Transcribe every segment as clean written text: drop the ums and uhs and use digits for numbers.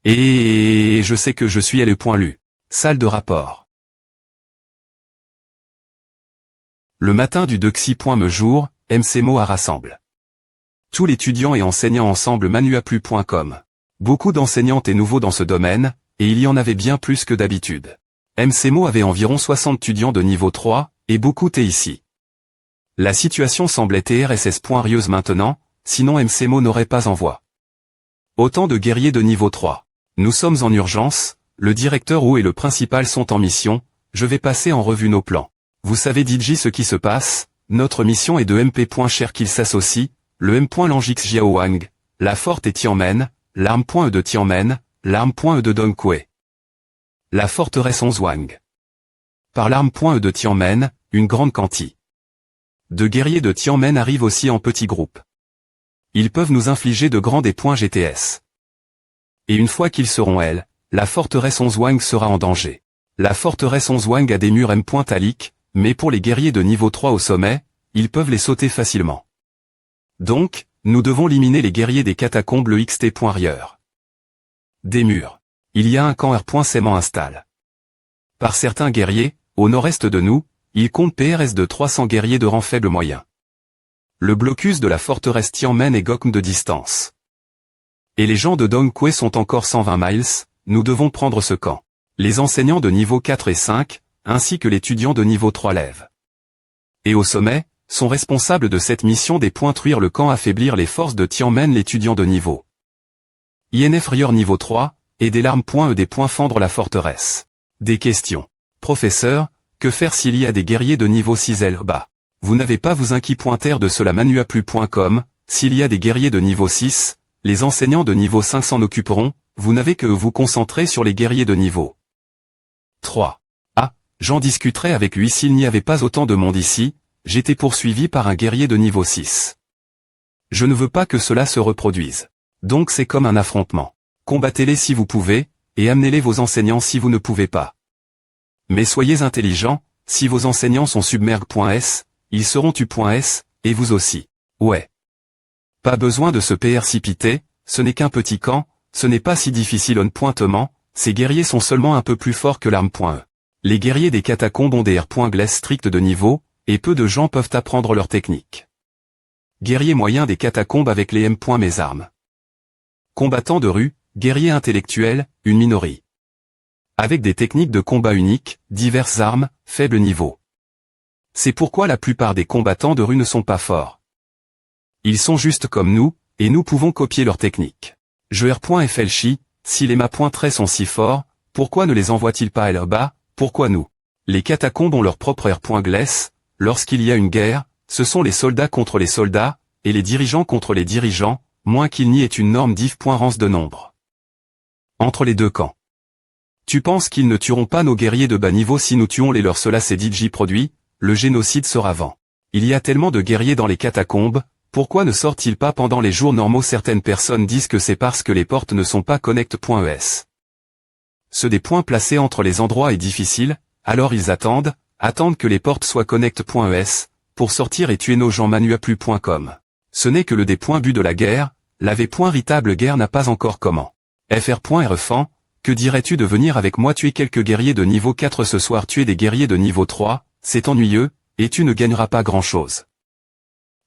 Et je sais que je suis à le point lu. Salle de rapport. Le matin du Dexi.me jour, MCMO à rassemble. Tous l'étudiant et enseignant ensemble manuaplu.com. Beaucoup d'enseignantes et nouveaux dans ce domaine, et il y en avait bien plus que d'habitude. MCMO avait environ 60 étudiants de niveau 3, et beaucoup étaient ici. La situation semblait TRSS.rieuse maintenant, sinon MCMO n'aurait pas envoi. Autant de guerriers de niveau 3. Nous sommes en urgence, le directeur ou et le principal sont en mission, je vais passer en revue nos plans. Vous savez DJ ce qui se passe, notre mission est de MP.Cher qu'il s'associe, le M.Langix Jiaohang, la forte est Tianmen, l'arme.E de Tianmen, l'arme.E de Dongque. La forteresse Onzhuang. Par l'arme.E de Tianmen, une grande quantité de guerriers de Tianmen arrivent aussi en petits groupes. Ils peuvent nous infliger de grands des points GTS. Et une fois qu'ils seront la forteresse Onzhuang sera en danger. La forteresse Onzhuang a des murs M.Talik, mais pour les guerriers de niveau 3 au sommet, ils peuvent les sauter facilement. Donc, nous devons éliminer les guerriers des catacombes le XT.Rieur. Des murs. Il y a un camp R.Saiman installe. Par certains guerriers, au nord-est de nous, ils comptent PRS de 300 guerriers de rang faible moyen. Le blocus de la forteresse Tianmen est Gokm de distance. Et les gens de Dongque sont encore 120 miles, nous devons prendre ce camp. Les enseignants de niveau 4 et 5, ainsi que l'étudiant de niveau 3 lèvent. Et au sommet, sont responsables de cette mission des points truire le camp affaiblir les forces de Tianmen l'étudiant de niveau INF Rieur niveau 3, et des larmes.E des points fendre la forteresse. Des questions. Professeur, que faire s'il y a des guerriers de niveau 6 bas? Vous n'avez pas vous inquiéter de cela manuaplu.com, s'il y a des guerriers de niveau 6, les enseignants de niveau 5 s'en occuperont, vous n'avez que vous concentrer sur les guerriers de niveau 3. Ah, j'en discuterai avec lui s'il n'y avait pas autant de monde ici, j'étais poursuivi par un guerrier de niveau 6. Je ne veux pas que cela se reproduise. Donc c'est comme un affrontement. Combattez-les si vous pouvez, et amenez-les vos enseignants si vous ne pouvez pas. Mais soyez intelligents, si vos enseignants sont submerg.s, ils seront tu.s, et vous aussi. Ouais. Pas besoin de se précipiter, ce n'est qu'un petit camp, ce n'est pas si difficile on pointement, ces guerriers sont seulement un peu plus forts que l'arme.E. Les guerriers des catacombes ont des R.Glace stricts de niveau, et peu de gens peuvent apprendre leur technique. Guerrier moyen des catacombes avec les M. Mes armes. Combattants de rue, guerrier intellectuel, une minorie. Avec des techniques de combat uniques, diverses armes, faible niveau. C'est pourquoi la plupart des combattants de rue ne sont pas forts. Ils sont juste comme nous, et nous pouvons copier leurs techniques. Je R.Flchi, si les ma.Trait sont si forts, pourquoi ne les envoient-ils pas à leur bas, pourquoi nous? Les catacombes ont leur propre R.Glace, lorsqu'il y a une guerre, ce sont les soldats contre les soldats, et les dirigeants contre les dirigeants, moins qu'il n'y ait une norme div.rance de nombre. Entre les deux camps. Tu penses qu'ils ne tueront pas nos guerriers de bas niveau si nous tuons les leurs? Cela c'est DJ produit, le génocide sera vent. Il y a tellement de guerriers dans les catacombes, pourquoi ne sortent-ils pas pendant les jours normaux? Certaines personnes disent que c'est parce que les portes ne sont pas connect.es. Ce des points placés entre les endroits est difficile, alors ils attendent que les portes soient connect.es, pour sortir et tuer nos gens manuaplu.com. Ce n'est que le des points but de la guerre, la v.ritable guerre n'a pas encore comment. fr.refan, que dirais-tu de venir avec moi tuer quelques guerriers de niveau 4 ce soir? Tuer des guerriers de niveau 3, c'est ennuyeux, et tu ne gagneras pas grand-chose.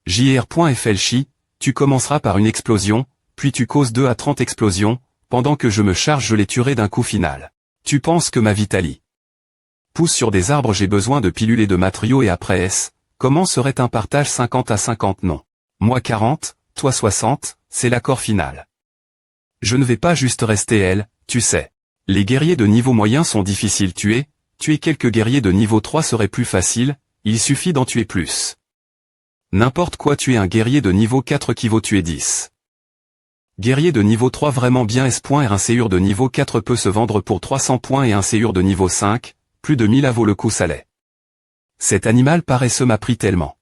jr.flchi, tu commenceras par une explosion, puis tu causes 2 à 30 explosions, pendant que je me charge je les tuerai d'un coup final. Tu penses que ma Vitali pousse sur des arbres? J'ai besoin de pilules et de matériaux et après S, comment serait un partage 50 à 50? Non. Moi 40, toi 60, c'est l'accord final. Je ne vais pas juste rester tu sais. Les guerriers de niveau moyen sont difficiles tuer quelques guerriers de niveau 3 serait plus facile, il suffit d'en tuer plus. N'importe quoi tuer un guerrier de niveau 4 qui vaut tuer 10. Guerrier de niveau 3 vraiment bien S.R un séur de niveau 4 peut se vendre pour 300 points et un séur de niveau 5, plus de 1000 à vaut le coup salé. Cet animal paresseux m'a pris tellement.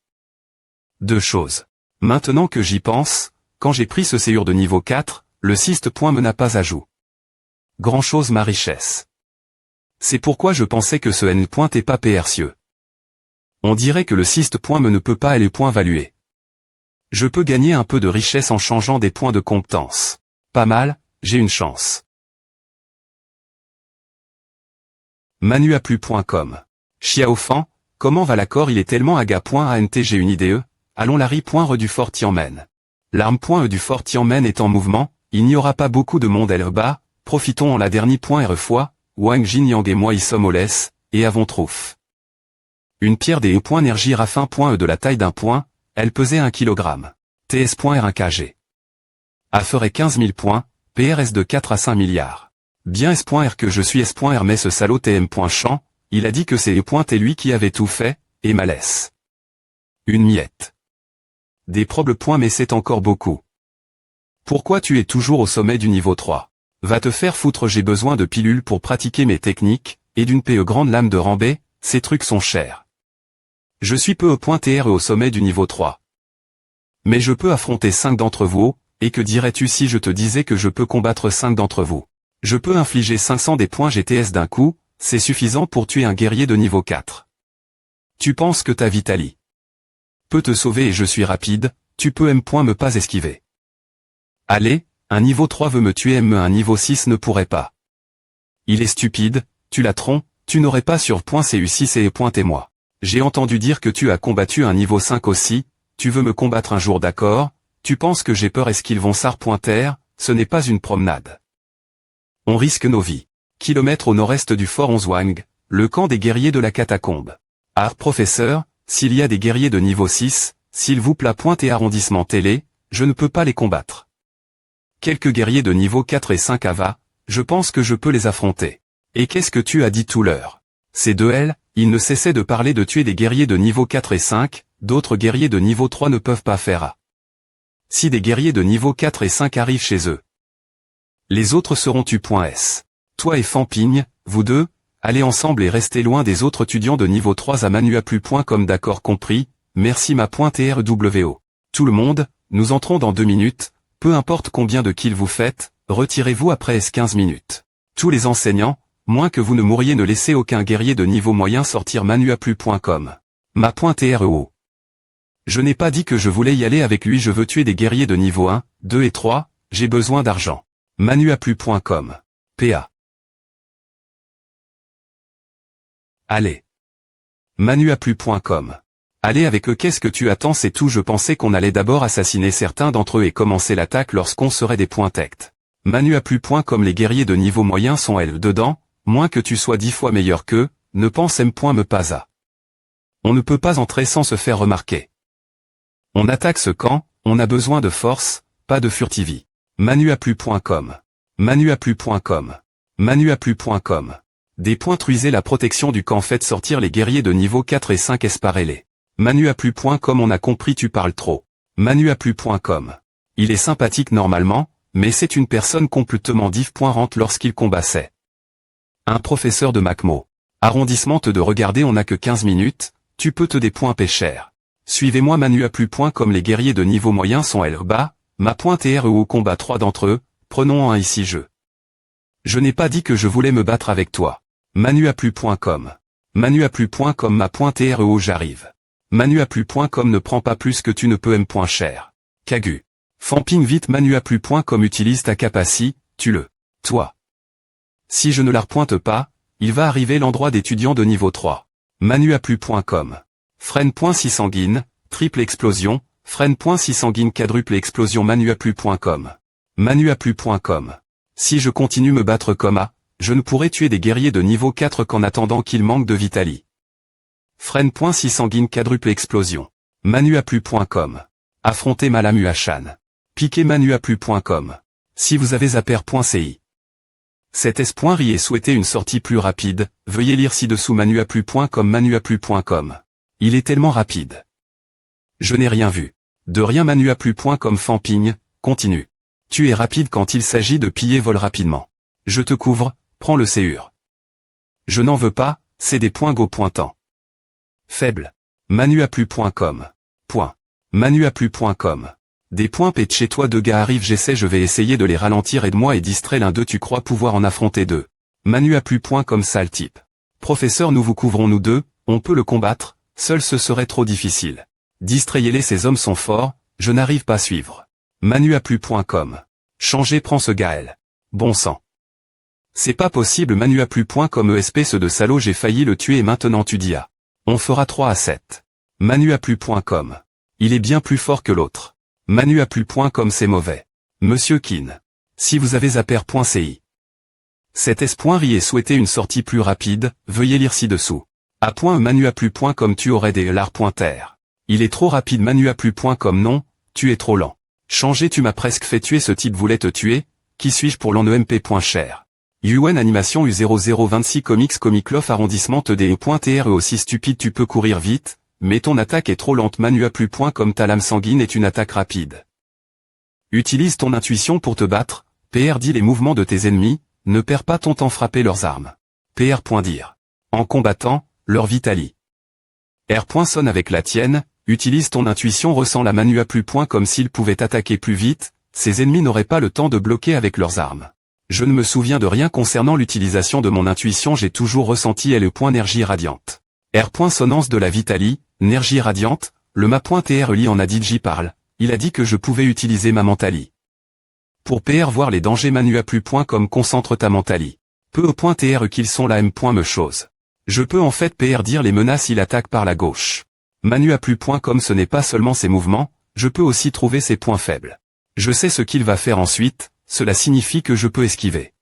Deux choses. Maintenant que j'y pense, quand j'ai pris ce séur de niveau 4, le 6 point me n'a pas ajout. Grand chose ma richesse. C'est pourquoi je pensais que ce N point est pas percieux. On dirait que le 6 point me ne peut pas aller point valuer. Je peux gagner un peu de richesse en changeant des points de compétence. Pas mal, j'ai une chance. Manuaplu.com. Xiaofan, comment va l'accord il est tellement aga.ant j'ai une idée allons Larry.re du Fort Tianmen. L'arme.e du Fort Tianmen est en mouvement, il n'y aura pas beaucoup de monde bas, profitons en la dernière fois, Wang Jin Yang et moi y sommes au laisse, et avons trouf. Une pierre des E.Nergie Raffin.e de la taille d'un point, elle pesait 1 kg. TS.R1 kg. A ferait 15 000 points, PRS de 4 à 5 milliards. Bien S.R que je suis S.R mais ce salaud TM.champ, il a dit que c'est E.T lui qui avait tout fait, et ma laisse. Une miette. Des probles points mais c'est encore beaucoup. Pourquoi tu es toujours au sommet du niveau 3? Va te faire foutre, j'ai besoin de pilules pour pratiquer mes techniques, et d'une PE grande lame de rambé, ces trucs sont chers. Je suis PE.TRE au sommet du niveau 3. Mais je peux affronter 5 d'entre vous, et que dirais-tu si je te disais que je peux combattre 5 d'entre vous? Je peux infliger 500 des points GTS d'un coup, c'est suffisant pour tuer un guerrier de niveau 4. Tu penses que ta Vitaly peut te sauver et je suis rapide, tu peux me pas esquiver. Allez, un niveau 3 veut me tuer un niveau 6 ne pourrait pas. Il est stupide, tu la troncs, tu n'aurais pas sur .cu6 et .et-moi. J'ai entendu dire que tu as combattu un niveau 5 aussi, tu veux me combattre un jour d'accord, tu penses que j'ai peur est-ce qu'ils vont s'arpointer, ce n'est pas une promenade. On risque nos vies. Kilomètres au nord-est du fort Onzwang, le camp des guerriers de la catacombe. Ah professeur, s'il y a des guerriers de niveau 6, s'il vous plaît et arrondissement télé, je ne peux pas les combattre. Quelques guerriers de niveau 4 et 5 Ava, je pense que je peux les affronter. Et qu'est-ce que tu as dit tout l'heure? Ces deux L, ils ne cessaient de parler de tuer des guerriers de niveau 4 et 5, d'autres guerriers de niveau 3 ne peuvent pas faire A. Si des guerriers de niveau 4 et 5 arrivent chez eux, les autres seront tu.s. Toi et Fanping, vous deux, allez ensemble et restez loin des autres étudiants de niveau 3 à manuaplu.com d'accord compris, merci ma.trwo. Tout le monde, nous entrons dans 2 minutes, peu importe combien de kills vous faites, retirez-vous après 15 minutes. Tous les enseignants, moins que vous ne mouriez ne laissez aucun guerrier de niveau moyen sortir manuaplu.com. Ma.trwo. Je n'ai pas dit que je voulais y aller avec lui, je veux tuer des guerriers de niveau 1, 2 et 3, j'ai besoin d'argent. Manuaplu.com. PA. Allez. Manuaplu.com. Allez avec eux, qu'est-ce que tu attends, c'est tout, je pensais qu'on allait d'abord assassiner certains d'entre eux et commencer l'attaque lorsqu'on serait des points tect. Manuaplu.com. Les guerriers de niveau moyen sont elles dedans, moins que tu sois 10 fois meilleur qu'eux, ne pense me pas à. On ne peut pas entrer sans se faire remarquer. On attaque ce camp, on a besoin de force, pas de furtivie. Manuaplu.com. Manuaplu.com. Manuaplu.com. Détruisez la protection du camp, faites sortir les guerriers de niveau 4 et 5 esparez-les. Manuaplu.com. On a compris, tu parles trop. Manuaplu.com. Il est sympathique normalement, mais c'est une personne complètement diff.rente lorsqu'il combassait. Un professeur de Macmo. Arrondissement de regarder, on n'a que 15 minutes, tu peux te des points cher. Suivez-moi manuaplu.com. Les guerriers de niveau moyen sont bas, ma.treo combat 3 d'entre eux, prenons un ici Je n'ai pas dit que je voulais me battre avec toi. Manuaplu.com. Manuaplu.com. ma.treo j'arrive. Manuaplu.com. Ne prends pas plus que tu ne peux cher. Kagu. Fanping vite. Manuaplu.com. Utilise ta capacité, tue-le. Toi. Si je ne la repointe pas, il va arriver l'endroit d'étudiant de niveau 3. Manuaplu.com. Freine.6 triple explosion, freine.6 quadruple explosion. Manuaplu.com. Manuaplu.com. Si je continue me battre comme A, je ne pourrai tuer des guerriers de niveau 4 qu'en attendant qu'ils manquent de Vitaly. Freine.6 quadruple explosion. Manuaplu.com. Affronter Malamu Hachan. Piquer Manuaplu.com. Si vous avez zapper.ci. Cet S.ri et souhaitez une sortie plus rapide, veuillez lire ci-dessous manuaplu.com. Manuaplu.com. Il est tellement rapide. Je n'ai rien vu. De rien. Manuaplu.com. Fanping, continue. Tu es rapide quand il s'agit de piller vol rapidement. Je te couvre, prends le CUR. Je n'en veux pas, c'est des points go pointant. Faible. Manuaplu.com. Point. Manuaplu.com. Des points pète chez toi, deux gars arrivent, je vais essayer de les ralentir, aide-moi et distrait l'un d'eux, tu crois pouvoir en affronter deux. Manuaplu.com. Sale type. Professeur, nous vous couvrons nous deux, on peut le combattre, seul ce serait trop difficile. Distrayez-les, ces hommes sont forts, je n'arrive pas à suivre. Manuaplu.com. Changer, prends ce Gaël. Bon sang. C'est pas possible Manu à plus point comme ESP ce de salaud j'ai failli le tuer et maintenant tu dis ah. On fera 3 à 7. Manu à plus point comme. Il est bien plus fort que l'autre. Manu à plus point comme c'est mauvais. Monsieur Kin. Si vous avez zapper.ci. Cet S.ri et souhaiter une sortie plus rapide, veuillez lire ci-dessous. A point Manu à plus point comme tu aurais des LAR.R. Il est trop rapide Manu à plus point comme non, tu es trop lent. Changer tu m'as presque fait tuer ce type voulait te tuer, qui suis-je pour l'en EMP.cher. UN Animation U0026 Comics Comic Love arrondissement TDE.TRE aussi stupide tu peux courir vite, mais ton attaque est trop lente Manu à plus point comme ta lame sanguine est une attaque rapide. Utilise ton intuition pour te battre, PR dis les mouvements de tes ennemis, ne perds pas ton temps frapper leurs armes. PR.dire. En combattant, leur vitali. R. Sonne avec la tienne, utilise ton intuition ressens la Manu à plus point comme s'ils pouvaient attaquer plus vite, ses ennemis n'auraient pas le temps de bloquer avec leurs armes. Je ne me souviens de rien concernant l'utilisation de mon intuition j'ai toujours ressenti et le point énergie radiante. R. Sonnance de la vitali, énergie radiante, le ma.tr en a dit j'y parle, il a dit que je pouvais utiliser ma mentali. Pour PR voir les dangers Manu à plus point comme concentre ta mentali. Peu au point TR qu'ils sont la M. Me chose. Je peux en fait PR dire les menaces il attaque par la gauche. Manu à plus point comme ce n'est pas seulement ses mouvements, je peux aussi trouver ses points faibles. Je sais ce qu'il va faire ensuite, cela signifie que je peux esquiver.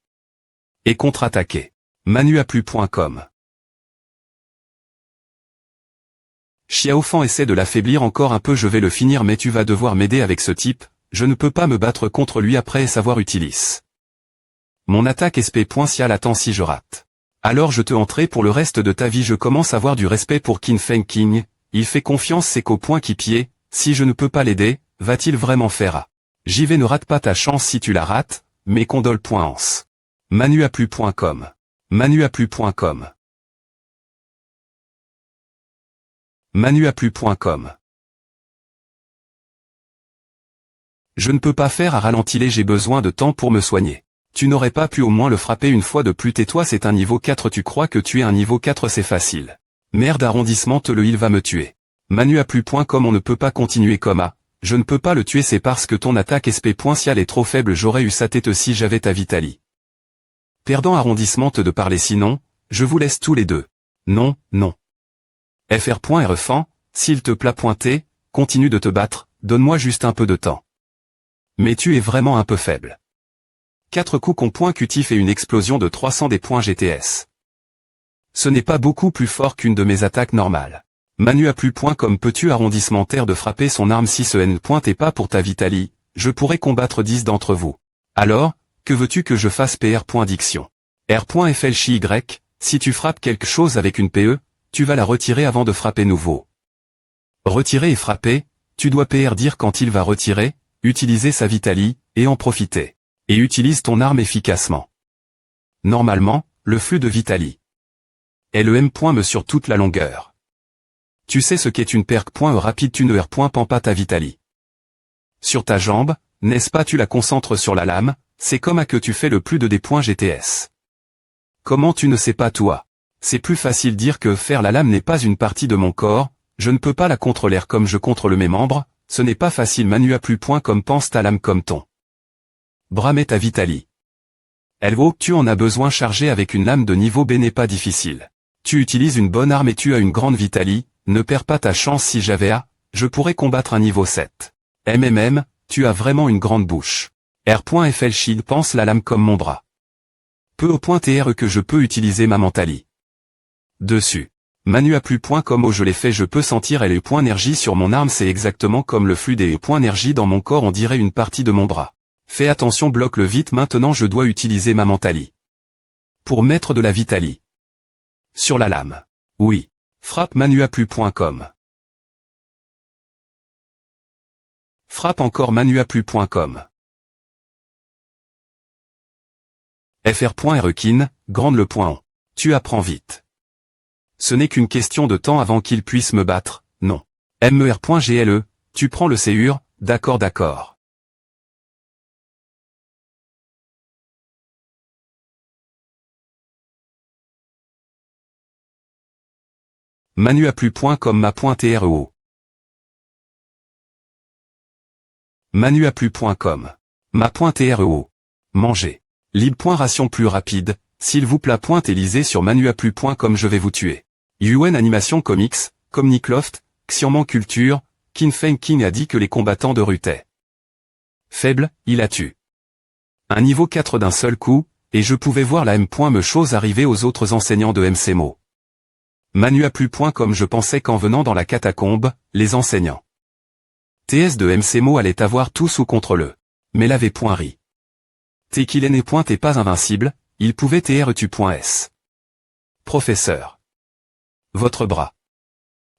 Et contre-attaquer. Manu à plus point comme. Xiaofan essaie de l'affaiblir encore un peu je vais le finir mais tu vas devoir m'aider avec ce type, je ne peux pas me battre contre lui après et savoir utilise. Mon attaque SP.cial attend si je rate. Alors je te entrais pour le reste de ta vie je commence à avoir du respect pour Qin Feng King, il fait confiance c'est qu'au point qui pied, si je ne peux pas l'aider, va-t-il vraiment faire à. J'y vais ne rate pas ta chance si tu la rates, mais condole.ans. Manu à plus point com. Manu à plus point com. Manu à plus point com. Je ne peux pas faire à ralentir j'ai besoin de temps pour me soigner. Tu n'aurais pas pu au moins le frapper une fois de plus tais-toi c'est un niveau 4 tu crois que tu es un niveau 4 c'est facile. Merde arrondissement il va me tuer. Manu à plus point com on ne peut pas continuer comme à. Je ne peux pas le tuer c'est parce que ton attaque SP.cial est trop faible j'aurais eu sa tête si j'avais ta vitali. Perdant arrondissement de parler sinon, je vous laisse tous les deux. Non, non. FR.RFan, s'il te plaît pointé, continue de te battre, donne-moi juste un peu de temps. Mais tu es vraiment un peu faible. 4 coups con point cutif et une explosion de 300 des points GTS. Ce n'est pas beaucoup plus fort qu'une de mes attaques normales. Manu à plus point comme peux-tu arrondissement terre de frapper son arme si ce N point est pas pour ta vitali, je pourrais combattre 10 d'entre vous. Alors, que veux-tu que je fasse PR.diction. R.FLCY, si tu frappes quelque chose avec une PE, tu vas la retirer avant de frapper nouveau. Retirer et frapper, tu dois PR dire quand il va retirer, utiliser sa vitali, et en profiter. Et utilise ton arme efficacement. Normalement, le flux de vitali est le M. Me sur toute la longueur. Tu sais ce qu'est une perk. Rapide tu ne R. Pend pas ta vitali. Sur ta jambe, n'est-ce pas tu la concentres sur la lame, c'est comme à que tu fais le plus de des points GTS. Comment tu ne sais pas toi? C'est plus facile dire que faire la lame n'est pas une partie de mon corps, je ne peux pas la contre l'air comme je contrôle mes membres, ce n'est pas facile Manu à plus point comme pense ta lame comme ton. Bramer ta vitali. Elle vaut, tu en as besoin chargé avec une lame de niveau B n'est pas difficile. Tu utilises une bonne arme et tu as une grande vitali, ne perds pas ta chance si j'avais à, je pourrais combattre un niveau 7. Tu as vraiment une grande bouche. R.FL Shield pense la lame comme mon bras. Peu au point TR que je peux utiliser ma mentali. Dessus. Manu à plus point comme je l'ai fait je peux sentir et les points énergie sur mon arme c'est exactement comme le flux des points énergie dans mon corps on dirait une partie de mon bras. Fais attention bloque-le vite maintenant je dois utiliser ma mentali. Pour mettre de la vitali. Sur la lame. Oui. Frappe Manu à plus point com. Frappe encore Manu à plus point com. FR.Rekin, grande le point on. Tu apprends vite. Ce n'est qu'une question de temps avant qu'il puisse me battre, non. MER.GLE, tu prends le CUR, d'accord. Manu à plus point comme ma.TREO. Manu à plus point comme ma.TREO. Manger. Lib.ration plus rapide, s'il vous plaît. Élysée sur manuaplu.com. Je vais vous tuer. UN Animation Comics, Comnicloft, Xiamen Culture, Qin Feng King a dit que les combattants de Ru étaient faibles, il a tué un niveau 4 d'un seul coup, et je pouvais voir la même chose arriver aux autres enseignants de MCMO. Manuaplu.com. Je pensais qu'en venant dans la catacombe, les enseignants TS de MCMO allaient avoir tout sous contrôle. Mais l'avait point ri. T'es qu'il n'est pas invincible, il pouvait tu.s. Professeur. Votre bras.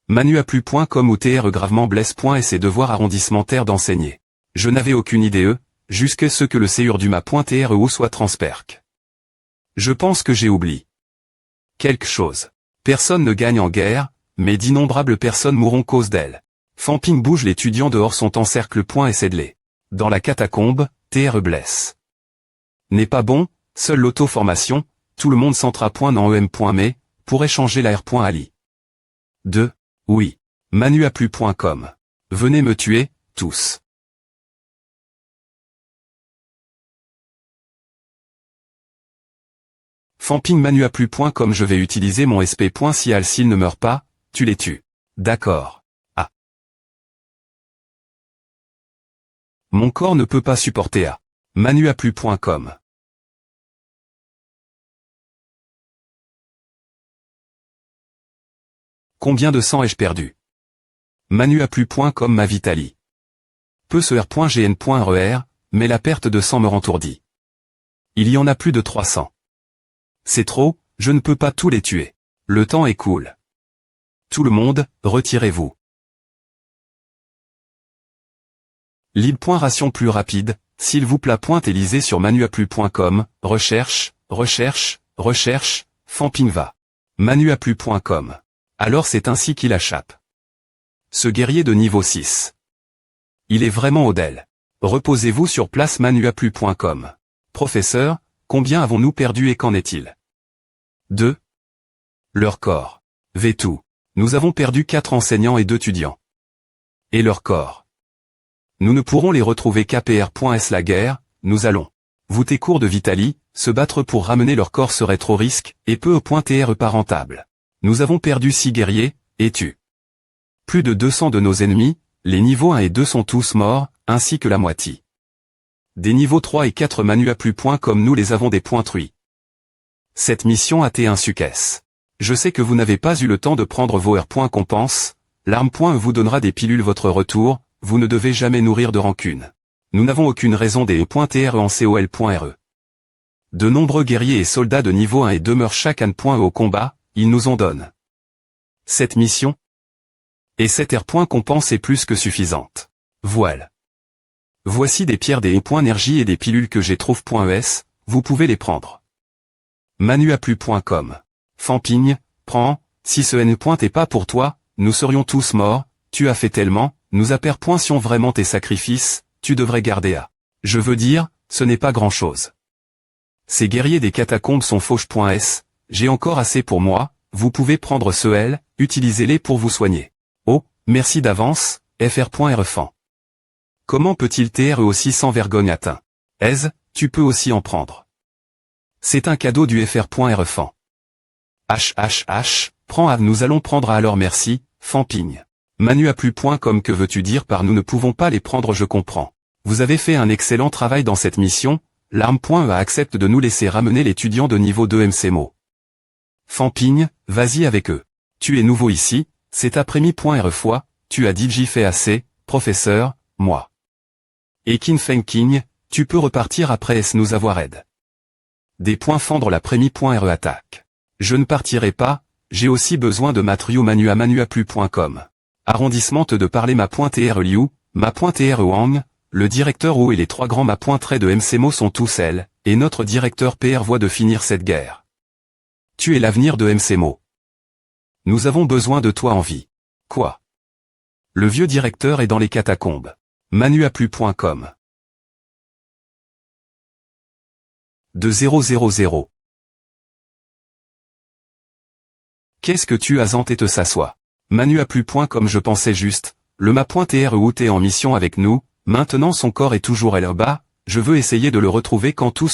Manuaplu.com ou gravement blesse.s et devoir arrondissementaire d'enseigner. Je n'avais aucune idée, jusque ce que le séur du ma.treu soit transperc. Je pense que j'ai oublié quelque chose. Personne ne gagne en guerre, mais d'innombrables personnes mourront cause d'elle. Famping bouge. L'étudiant dehors sont en cercle.s aide-les. Dans la catacombe, blesse. N'est pas bon, seule l'auto-formation, tout le monde s'entra dans em.mais, pourrait changer la r.ali. 2. Oui. Manuaplu.com. Venez me tuer, tous. Famping manuaplu.com. Je vais utiliser mon sp. Si Alcil ne meurt pas, tu les tues. D'accord. Ah. Mon corps ne peut pas supporter à. Manuaplu.com. Combien de sang ai-je perdu? Manuaplu.com. Ma Vitali. Peu ce r.gn.rer, mais la perte de sang me rentourdit. Il y en a plus de 300. C'est trop, je ne peux pas tous les tuer. Le temps est cool. Tout le monde, retirez-vous. Lib.ration plus rapide, s'il vous plaît. Élysée sur manuaplu.com, recherche, Famping va. Manuaplu.com. Alors c'est ainsi qu'il achappe. Ce guerrier de niveau 6. Il est vraiment Odel. Reposez-vous sur place. Manuaplu.com. Professeur, combien avons-nous perdu et qu'en est-il? 2. Leur corps. V2. Nous avons perdu 4 enseignants et 2 étudiants. Et leur corps. Nous ne pourrons les retrouver. KPR.s. La guerre, nous allons. Voûter cours de Vitali, se battre pour ramener leur corps serait trop risque, et peu .tr pas rentable. Nous avons perdu 6 guerriers, et tu. Plus de 200 de nos ennemis, les niveaux 1 et 2 sont tous morts, ainsi que la moitié. Des niveaux 3 et 4 manuaplu.com. Nous les avons détruits. Cette mission a été un succès. Je sais que vous n'avez pas eu le temps de prendre vos R.compense, l'arme.e vous donnera des pilules votre retour, vous ne devez jamais nourrir de rancune. Nous n'avons aucune raison des E.tr en col.re. De nombreux guerriers et soldats de niveau 1 et 2 meurent chaque an.e au combat, ils nous en donnent. Cette mission et cette R.compense est plus que suffisante. Voilà. Voici des pierres des E.énergie et des pilules que j'ai trouve.es, vous pouvez les prendre. Manuaplu.com. Famping, prends, si ce N. est pas pour toi, nous serions tous morts, tu as fait tellement, nous aperpointions vraiment tes sacrifices, tu devrais garder à. Je veux dire, ce n'est pas grand-chose. Ces guerriers des catacombes sont fauches.s, j'ai encore assez pour moi, vous pouvez prendre ce L, utilisez-les pour vous soigner. Oh, merci d'avance, fr.rfan. Comment peut-il TRE aussi sans vergogne atteint? Aise, tu peux aussi en prendre. C'est un cadeau du fr.rfan. Prends à nous allons prendre à alors merci, Famping. Manuaplu.com. Que veux-tu dire par nous ne pouvons pas les prendre? Je comprends. Vous avez fait un excellent travail dans cette mission, l'arme.e accepte de nous laisser ramener l'étudiant de niveau 2 MCMO. Famping, vas-y avec eux. Tu es nouveau ici, c'est après-midi.re fois, tu as dit j'y fais assez, professeur, moi. Et Qin Feng King, tu peux repartir après nous avoir aide. Des points fendre l'après-midi.re attaque. Je ne partirai pas, j'ai aussi besoin de matériaux manuaplu.com. Arrondissement de parler ma.tr Liu, ma.tr Wang, le directeur O et les 3 grands ma.trait de MCMO sont tous elles, et notre directeur PR voit de finir cette guerre. Tu es l'avenir de MCMO. Nous avons besoin de toi en vie. Quoi? Le vieux directeur est dans les catacombes. Manuaplu.com. 2000. Qu'est-ce que tu as enté te s'assoit? Manuaplu.com. Je pensais juste, le ma.tr ou t'es en mission avec nous, maintenant son corps est toujours là-bas, je veux essayer de le retrouver quand tous